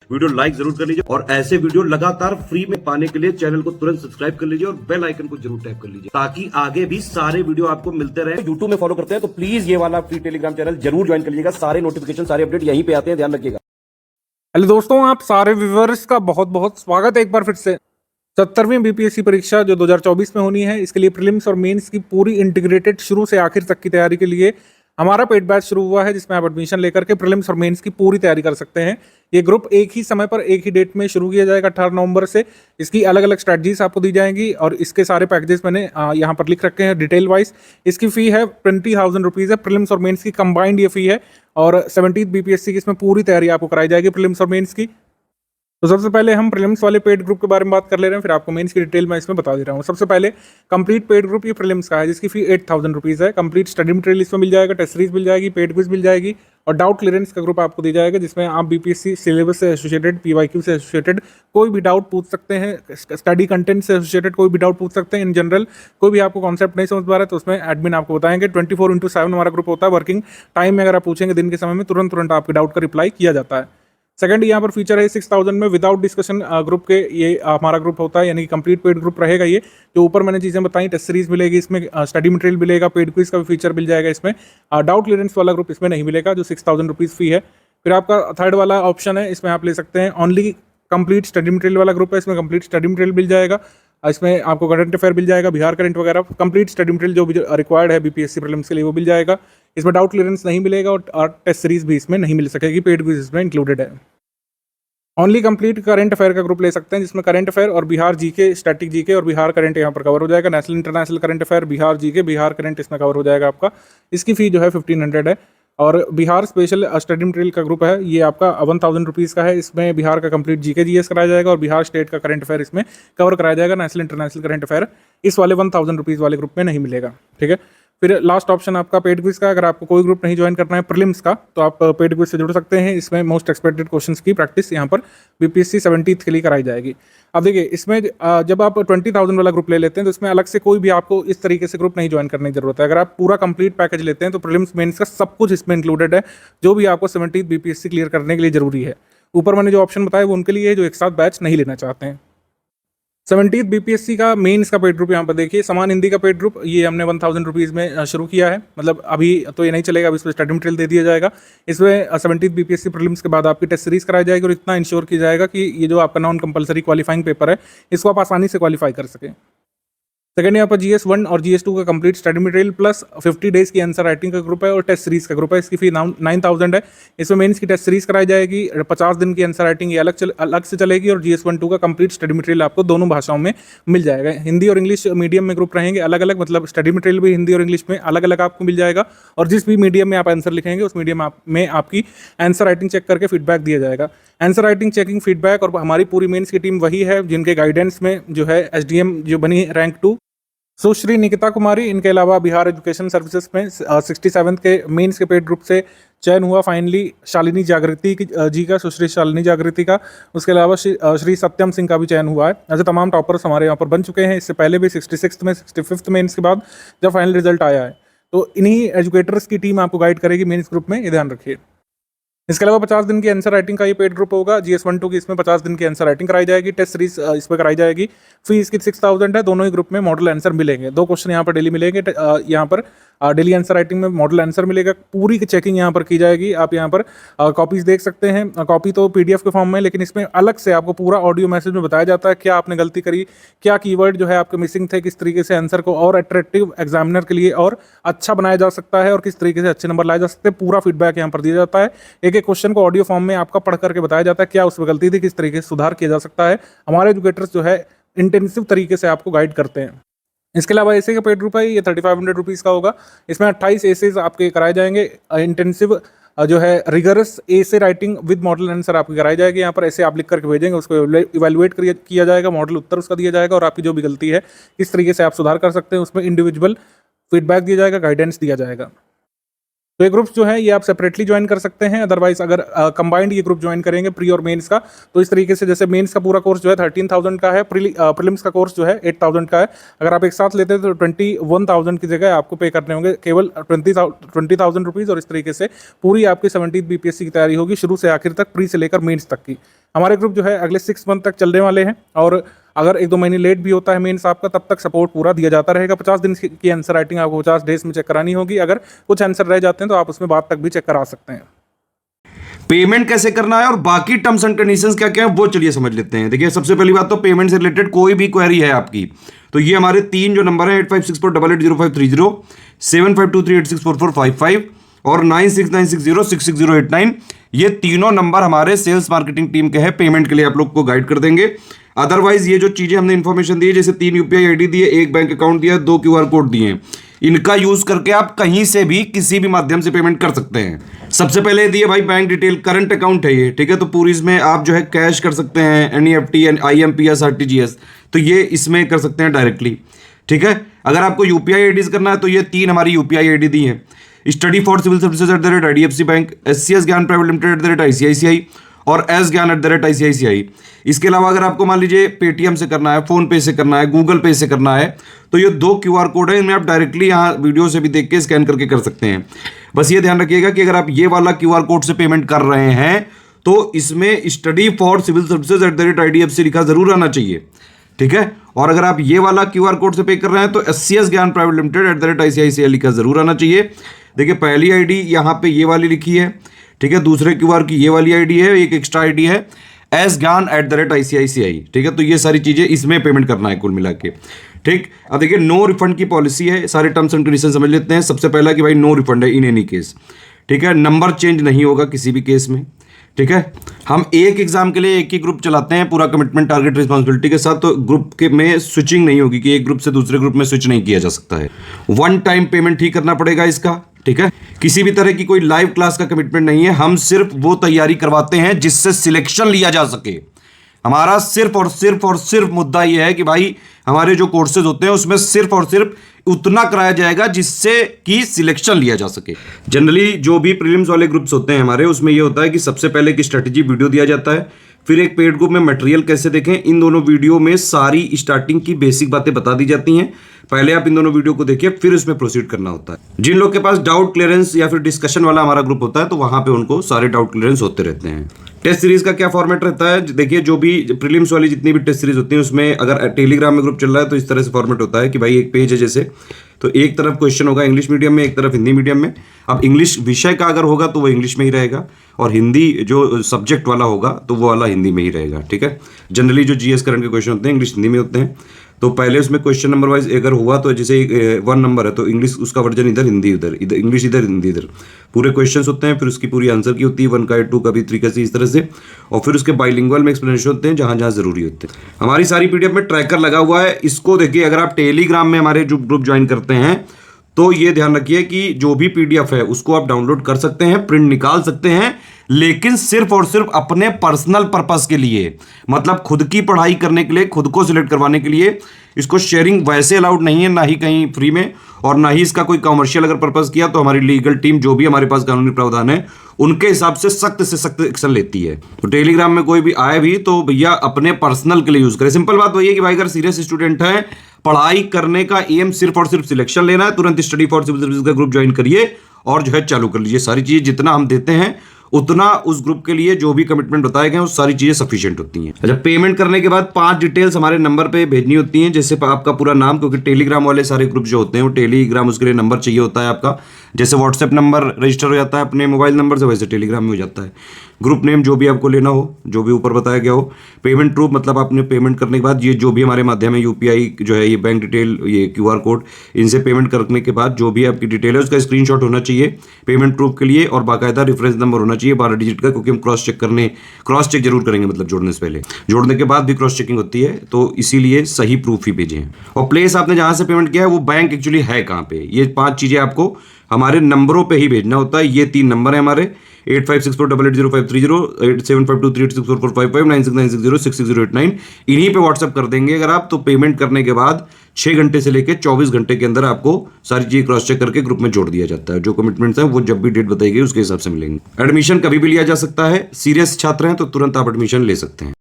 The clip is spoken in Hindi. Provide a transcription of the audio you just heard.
वीडियो लाइक जरूर कर लीजिए और ऐसे वीडियो लगातार फ्री में पाने के लिए चैनल को तुरंत सब्सक्राइब कर लीजिए और बेल आइकन को जरूर टैप कर लीजिए ताकि आगे भी सारे वीडियो आपको मिलते रहे। यूट्यूब में फॉलो करते हैं तो प्लीज ये वाला फ्री टेलीग्राम चैनल जरूर ज्वाइन कर लीजिएगा। सारे नोटिफिकेशन सारे अपडेट यहीं पे आते हैं, ध्यान रखिएगा। हेलो दोस्तों, आप सारे व्यूअर्स का बहुत बहुत स्वागत है एक बार फिर से। 70वीं बीपीएससी परीक्षा जो 2024 में होनी है, इसके लिए प्रीलिम्स और मेंस की पूरी इंटीग्रेटेड शुरू से आखिर तक की तैयारी के लिए हमारा पेड बैच शुरू हुआ है, जिसमें आप एडमिशन लेकर के प्रीलिम्स और मेंस की पूरी तैयारी कर सकते हैं। ये ग्रुप एक ही समय पर एक ही डेट में शुरू किया जाएगा 18 नवंबर से। इसकी अलग अलग स्ट्रैटेजीज आपको दी जाएंगी और इसके सारे पैकेजेस मैंने यहाँ पर लिख रखे हैं डिटेल वाइज। इसकी फी है 20,000 रुपीज़ है। प्रीलिम्स और मेंस की कंबाइंड ये फी है और 17th बीपीएससी की इसमें पूरी तैयारी आपको कराई जाएगी प्रीलिम्स और मेंस की। तो सबसे पहले हम प्रीलिम्स वाले पेड ग्रुप के बारे में बात कर ले रहे हैं, फिर आपको मेंस की डिटेल मैं इसमें बता दे रहा हूँ। सबसे पहले कंप्लीट पेड ग्रुप ये प्रीलिम्स का है, जिसकी फी 8,000 रुपीज़ है। कंप्लीट स्टडी मटेरियल इसमें मिल जाएगा, टेस्ट सीरीज मिल जाएगी, पेड क्विज मिल जाएगी और डाउट क्लियरेंस का ग्रुप आपको दी जाएगा, जिसमें आप बीपीएससी सिलेबस से एसोसिएटेड, पीवाईक्यू से एसोसिएटेड कोई भी डाउट पूछ सकते हैं, स्टडी कंटेंट से एसोसिएटेड कोई भी डाउट पूछ सकते हैं। इन जनरल कोई भी आपको कॉन्सेप्ट नहीं समझ पा रहा है तो उसमें एडमिन आपको बताएंगे। 24/7 हमारा ग्रुप होता है। वर्किंग टाइम में अगर आप पूछेंगे दिन के समय में तुरंत आपके डाउट का रिप्लाई किया जाता है। सेकंड यहाँ पर फीचर है 6,000 में विदाउट डिस्कशन ग्रुप के ये हमारा ग्रुप होता है, यानी कि कंप्लीट पेड ग्रुप रहेगा। ये जो ऊपर मैंने चीज़ें बताई, टेस्ट सीरीज मिलेगी इसमें, स्टडी मटेरियल मिलेगा, पेड क्विज का भी फीचर मिल जाएगा इसमें। डाउट क्लियरेंस वाला ग्रुप इसमें नहीं मिलेगा, जो 6,000 रुपीज़ फी है। फिर आपका थर्ड वाला ऑप्शन है, इसमें आप ले सकते हैं ओनली कंप्लीट स्टडी मटेरियल वाला ग्रुप है। इसमें कंप्लीट स्टडी मटेरियल मिल जाएगा, इसमें आपको करंट अफेयर मिल जाएगा, बिहार करंट वगैरह, कंप्लीट स्टडी मटेरियल जो भी रिक्वायर्ड है बीपीएससी प्रीलिम्स के लिए वो मिल जाएगा। इसमें डाउट क्लियरेंस नहीं मिलेगा और टेस्ट सीरीज भी इसमें नहीं मिल सकेगी, पेड क्विज इसमें इंक्लूडेड है। ओनली कंप्लीट करंट अफेयर का ग्रुप ले सकते हैं, जिसमें करंट अफेयर और बिहार जीके, स्टैटिक जीके और बिहार करंट यहाँ पर कवर हो जाएगा। National international current affair, Bihar GK, Bihar current इसमें कवर हो जाएगा आपका। इसकी फी जो है 1,500 है। और बिहार स्पेशल स्टडी मटेरियल का ग्रुप है, ये आपका 1,000 रुपीज़ का है। इसमें बिहार का कंप्लीट जीके जीएस कराया जाएगा और बिहार स्टेट का करंट अफेयर इसमें कवर कराया जाएगा। नेशनल इंटरनेशनल करंट अफेयर इस वाले 1,000 रुपीज़ वाले ग्रुप में नहीं मिलेगा, ठीक है। फिर लास्ट ऑप्शन आपका पेड क्विज का। अगर आपको कोई ग्रुप नहीं ज्वाइन करना है प्रीलिम्स का तो आप पेड क्विज से जुड़ सकते हैं। इसमें मोस्ट एक्सपेक्टेड क्वेश्चंस की प्रैक्टिस यहाँ पर बीपीएससी 17th के लिए कराई जाएगी। अब देखिए, इसमें जब आप 20,000 वाला ग्रुप ले लेते हैं तो इसमें अलग से कोई भी आपको इस तरीके से ग्रुप नहीं ज्वाइन करने की जरूरत है। अगर आप पूरा कंप्लीट पैकेज लेते हैं तो प्रीलिम्स मेंस का सब कुछ इसमें इंक्लूडेड है, जो भी आपको 17th बीपीएससी क्लियर करने के लिए जरूरी है। ऊपर मैंने जो ऑप्शन बताया वो उनके लिए है जो एक साथ बैच नहीं लेना चाहते हैं। 17th बीपीएससी का मेंस का पेड ग्रुप यहाँ पर देखिए, समान हिंदी का पेड ग्रुप, ये हमने 1,000 रुपीज़ में शुरू किया है। मतलब अभी तो ये नहीं चलेगा, अभी इसमें स्टडी मटेरियल दे दिया जाएगा। इसमें 17th बीपीएससी प्रीलिम्स के बाद आपकी टेस्ट सीरीज कराई जाएगी और इतना इंश्योर किया जाएगा कि ये जो आपका नॉन कंपलसरी क्वालिफाइंग पेपर है इसको आप आसानी से क्वालिफाई कर सकें। सेकंड यहाँ पर GS1 और GS2 का complete study material plus 50 days की आंसर राइटिंग का ग्रुप है और टेस्ट सीरीज का ग्रुप है। इसकी फी 9,000 है। इसमें मेंस की टेस्ट सीरीज कराई जाएगी, 50 दिन की आंसर राइटिंग ये अलग से चलेगी और GS1-2 का कंप्लीट स्टडी मटेरियल आपको दोनों भाषाओं में मिल जाएगा। हिंदी और इंग्लिश मीडियम में ग्रुप रहेंगे अलग अलग, मतलब स्टडी मटेरियल भी हिंदी और इंग्लिश में अलग अलग आपको मिल जाएगा और जिस भी मीडियम में आप आंसर लिखेंगे उस मीडियम में आपकी आंसर राइटिंग चेक करके फीडबैक दिया जाएगा। आंसर राइटिंग चेकिंग फीडबैक और हमारी पूरी मेंस की टीम वही है जिनके गाइडेंस में जो है SDM जो बनी रैंक 2 सुश्री निकिता कुमारी। इनके अलावा बिहार एजुकेशन सर्विसेज में 67th के मेंस के पेड ग्रुप से चयन हुआ फाइनली शालिनी जागृति जी का, सुश्री शालिनी जागृति का। उसके अलावा श्री सत्यम सिंह का भी चयन हुआ है। ऐसे तमाम टॉपर्स हमारे यहाँ पर बन चुके हैं। इससे पहले भी 66th में, 65th मेंस के बाद जब फाइनल रिजल्ट आया है। तो इन्हीं एजुकेटर्स की टीम आपको गाइड करेगी मेंस ग्रुप में, ये ध्यान रखिए। इसके अलावा 50 दिन की आंसर राइटिंग का ये पेड ग्रुप होगा। GS1-2 की इसमें 50 दिन की आंसर राइटिंग कराई जाएगी, टेस्ट सीरीज इसमें कराई जाएगी। फी इसकी 6,000 है। दोनों ही ग्रुप में मॉडल आंसर मिलेंगे, 2 क्वेश्चन यहाँ पर डेली मिलेंगे। यहाँ पर डेली आंसर राइटिंग में मॉडल आंसर मिलेगा, पूरी की चेकिंग यहाँ पर की जाएगी। आप यहाँ पर कॉपीज देख सकते हैं, कॉपी तो PDF के फॉर्म में, लेकिन इसमें अलग से आपको पूरा ऑडियो मैसेज में बताया जाता है क्या आपने गलती करी, क्या कीवर्ड जो है आपके मिसिंग थे, किस तरीके से आंसर को और अट्रैक्टिव एग्जामिनर के लिए और अच्छा बनाया जा सकता है और किस तरीके से अच्छे नंबर लाए जा सकते हैं। पूरा फीडबैक यहाँ पर दिया जाता है। एक एक क्वेश्चन को ऑडियो फॉर्म में आपका पढ़ करके बताया जाता है क्या उसमें गलती थी, किस तरीके से सुधार किया जा सकता है। हमारे एजुकेटर्स जो है इंटेंसिव तरीके से आपको गाइड करते हैं। इसके अलावा एसे का पेड ग्रुप है, ये 3,500 रुपीज़ का होगा। इसमें 28 एसेज आपके कराए जाएंगे। इंटेंसिव जो है rigorous essay writing with model answer आपकी कराई जाएगी। यहाँ पर ऐसे आप लिख करके भेजेंगे, उसको इवैल्यूएट किया जाएगा, मॉडल उत्तर उसका दिया जाएगा और आपकी जो भी गलती है किस तरीके से आप सुधार कर सकते हैं उसमें इंडिविजुअल फीडबैक दिया जाएगा, गाइडेंस दिया जाएगा। तो ये ग्रुप्स जो है ये आप सेपरेटली ज्वाइन कर सकते हैं। अदरवाइज अगर कंबाइंड ये ग्रुप ज्वाइन करेंगे प्री और मेंस का, तो इस तरीके से जैसे मेंस का पूरा कोर्स जो है 13,000 का है, प्रीलिम्स का कोर्स जो है 8,000 का है। अगर आप एक साथ लेते हैं तो 21,000 की जगह आपको पे करने होंगे केवल 20,000 रुपीज़, और इस तरीके से पूरी आपकी 17th बीपीएससी की तैयारी होगी शुरू से आखिर तक, प्री से लेकर मेंस तक की। हमारे ग्रुप जो है अगले 6 मंथ तक चलने वाले हैं, और अगर 1-2 महीने लेट भी होता है मेंस आपका, तब तक सपोर्ट पूरा दिया जाता रहेगा। 50 दिन की आंसर राइटिंग आपको 50 डेज में चेक करानी होगी। अगर कुछ आंसर रह जाते हैं तो आप उसमें बाद तक भी चेक करा सकते हैं। पेमेंट कैसे करना है और बाकी टर्म्स एंड कंडीशंस क्या क्या है वो चलिए समझ लेते हैं। देखिए सबसे पहली बात तो पेमेंट से रिलेटेड कोई भी क्वेरी है आपकी, तो ये हमारे 3 जो नंबर है 8564880530, 7523864455 और 9696066089, ये तीनों नंबर हमारे सेल्स मार्केटिंग टीम के हैं, पेमेंट के लिए आप लोग को गाइड कर देंगे। अदरवाइज ये जो चीजें हमने इन्फॉर्मेशन दी है, जैसे 3 यूपीआई आईडी दिए, 1 बैंक अकाउंट दिया, 2 क्यूआर कोड दिए, इनका यूज करके आप कहीं से भी किसी भी माध्यम से पेमेंट कर सकते हैं। सबसे पहले दिए भाई बैंक डिटेल, करंट अकाउंट है ये, ठीक है, तो पूरी इसमें आप जो है कैश कर सकते हैं, एनईएफटी, आईएमपीएस, आरटीजीएस, तो ये इसमें कर सकते हैं डायरेक्टली, ठीक है। अगर आपको यूपीआई आईडीज करना है तो ये 3 हमारी यूपीआई आईडी दी है, study for civil services @IDFC bank, SCS Gyan private limited @ICICI और एस ज्ञान @ICICI। इसके अलावा अगर आपको मान लीजिए पेटीएम से करना है, फोन पे से करना है, गूगल पे से करना है, तो ये 2 क्यूआर कोड है, इनमें आप डायरेक्टली यहाँ वीडियो से भी देख के स्कैन करके कर सकते हैं। बस ये ध्यान रखिएगा कि अगर आप ये वाला क्यूआर कोड से पेमेंट कर रहे हैं तो इसमें study for civil services @IDFC लिखा जरूर आना चाहिए, ठीक है। और अगर आप ये वाला क्यूआर कोड से पे कर रहे हैं तो SCS Gyan private limited @ICICI लिखा जरूर आना चाहिए। देखिए पहली आईडी यहाँ पे ये वाली लिखी है, ठीक है, दूसरे क्यूआर की ये वाली आईडी है, एक एक्स्ट्रा आईडी है एस ज्ञान @ICICI, ठीक है। तो ये सारी चीजें इसमें पेमेंट करना है कुल मिला के, ठीक। अब देखिए नो रिफंड की पॉलिसी है, सारे टर्म्स एंड कंडीशन समझ लेते हैं। सबसे पहला कि भाई नो रिफंड है इन एनी केस, ठीक है, नंबर चेंज नहीं होगा किसी भी केस में, ठीक है। हम एक एग्जाम के लिए एक ही ग्रुप चलाते हैं पूरा कमिटमेंट टारगेट रिस्पांसिबिलिटी के साथ, तो ग्रुप के में स्विचिंग नहीं होगी कि एक ग्रुप से दूसरे ग्रुप में स्विच नहीं किया जा सकता है। 1 टाइम पेमेंट ही करना पड़ेगा इसका, ठीक है। किसी भी तरह की कोई लाइव क्लास का कमिटमेंट नहीं है, हम सिर्फ वो तैयारी करवाते हैं जिससे सिलेक्शन लिया जा सके। हमारा सिर्फ और सिर्फ मुद्दा यह है कि भाई हमारे जो कोर्सेज होते हैं उसमें सिर्फ और सिर्फ उतना कराया जाएगा जिससे कि सिलेक्शन लिया जा सके। जनरली जो भी प्रीलिम्स वाले ग्रुप्स होते हैं हमारे, उसमें यह होता है कि सबसे पहले एक स्ट्रेटेजी वीडियो दिया जाता है, फिर एक पेड ग्रुप में मटेरियल कैसे देखें, इन दोनों वीडियो में सारी स्टार्टिंग की बेसिक बातें बता दी जाती हैं। पहले आप इन दोनों वीडियो को देखिए, फिर उसमें प्रोसीड करना होता है। जिन लोग के पास डाउट क्लियरेंस या फिर डिस्कशन वाला हमारा ग्रुप होता है तो वहां पे उनको सारे डाउट क्लियरेंस होते रहते हैं। टेस्ट सीरीज का क्या फॉर्मेट रहता है, देखिए जो भी प्रीलिम्स वाली जितनी भी टेस्ट सीरीज होती है उसमें अगर टेलीग्राम में ग्रुप चल रहा है तो इस तरह से फॉर्मेट होता है कि भाई एक पेज है जैसे, तो एक तरफ क्वेश्चन होगा इंग्लिश मीडियम में, एक तरफ हिंदी मीडियम में। अब इंग्लिश विषय का अगर होगा तो वो इंग्लिश में ही रहेगा, और हिंदी जो सब्जेक्ट वाला होगा तो वो वाला हिंदी में ही रहेगा, ठीक है। जनरली जो जीएस करंट के क्वेश्चन होते हैं इंग्लिश हिंदी में होते हैं, तो पहले उसमें क्वेश्चन नंबर वाइज अगर हुआ तो जैसे 1 नंबर है तो इंग्लिश उसका वर्जन इधर, हिंदी इधर, इंग्लिश इधर, हिंदी इधर, पूरे क्वेश्चंस होते हैं। फिर उसकी पूरी आंसर की होती है 1 का 2 का भी 3 का, इस तरह से। और फिर उसके बाइलिंगुअल में एक्सप्लेनेशन होते हैं जहां जहां जरूरी होते हैं। हमारी सारी पीडीएफ में ट्रैकर लगा हुआ है, इसको देखिए अगर आप टेलीग्राम में हमारे जो ग्रुप ज्वाइन करते हैं तो ये ध्यान रखिए कि जो भी पीडीएफ है उसको आप डाउनलोड कर सकते हैं, प्रिंट निकाल सकते हैं, लेकिन सिर्फ और सिर्फ अपने पर्सनल पर्पस के लिए, मतलब खुद की पढ़ाई करने के लिए, खुद को सिलेक्ट करवाने के लिए। इसको शेयरिंग वैसे अलाउड नहीं है, ना ही कहीं फ्री में, और ना ही इसका कोई कमर्शियल अगर पर्पस किया तो हमारी लीगल टीम जो भी हमारे पास कानूनी प्रावधान है उनके हिसाब से सख्त एक्शन लेती है। तो टेलीग्राम में कोई भी आए भी तो भैया अपने पर्सनल के लिए यूज करें। सिंपल बात वही है कि भाई अगर सीरियस स्टूडेंट है, पढ़ाई करने का एम सिर्फ और सिर्फ सिलेक्शन लेना है, तुरंत स्टडी फॉर सिविल सर्विसेज का ग्रुप ज्वाइन करिए और जो है चालू कर लीजिए। सारी चीजें जितना हम देते हैं उतना उस ग्रुप के लिए जो भी कमिटमेंट बताए गए हैं वो सारी चीजें सफिशिएंट होती हैं। अच्छा, पेमेंट करने के बाद 5 डिटेल्स हमारे नंबर पे भेजनी होती हैं, जैसे आपका पूरा नाम, क्योंकि टेलीग्राम वाले सारे ग्रुप जो होते हैं वो टेलीग्राम उसके लिए नंबर चाहिए होता है आपका। जैसे व्हाट्सएप नंबर रजिस्टर हो जाता है अपने मोबाइल नंबर से, वैसे टेलीग्राम में हो जाता है। ग्रुप नेम जो भी आपको लेना हो, जो भी ऊपर बताया गया हो। पेमेंट प्रूफ, मतलब आपने पेमेंट करने के बाद ये जो भी हमारे माध्यम है यूपीआई जो है, ये बैंक डिटेल, ये क्यूआर कोड, इनसे पेमेंट करने के बाद जो भी आपकी डिटेल है उसका स्क्रीनशॉट होना चाहिए पेमेंट प्रूफ के लिए, और बाकायदा रेफरेंस नंबर होना चाहिए 12 डिजिट का, क्योंकि हम क्रॉस चेक जरूर करेंगे, मतलब जोड़ने से पहले, जोड़ने के बाद भी क्रॉस चेकिंग होती है, तो इसीलिए सही प्रूफ ही भेजें। और प्लेस आपने जहां से पेमेंट किया है वो बैंक एक्चुअली है कहां पे, ये 5 चीजें आपको हमारे नंबरों पे ही भेजना होता है। ये 3 नंबर है हमारे 8564880530, 8752386445, 9696066089। इन्हीं पे व्हाट्सअप कर देंगे अगर आप, तो पेमेंट करने के बाद 6 घंटे से लेकर 24 घंटे के अंदर आपको सारी चीज क्रॉस चेक करके ग्रुप में जोड़ दिया जाता है। जो कमिटमेंट्स हैं वो जब भी डेट बताई गई उसके हिसाब से मिलेंगे। एडमिशन कभी भी लिया जा सकता है। सीरियस छात्र हैं तो तुरंत आप एडमिशन ले सकते हैं।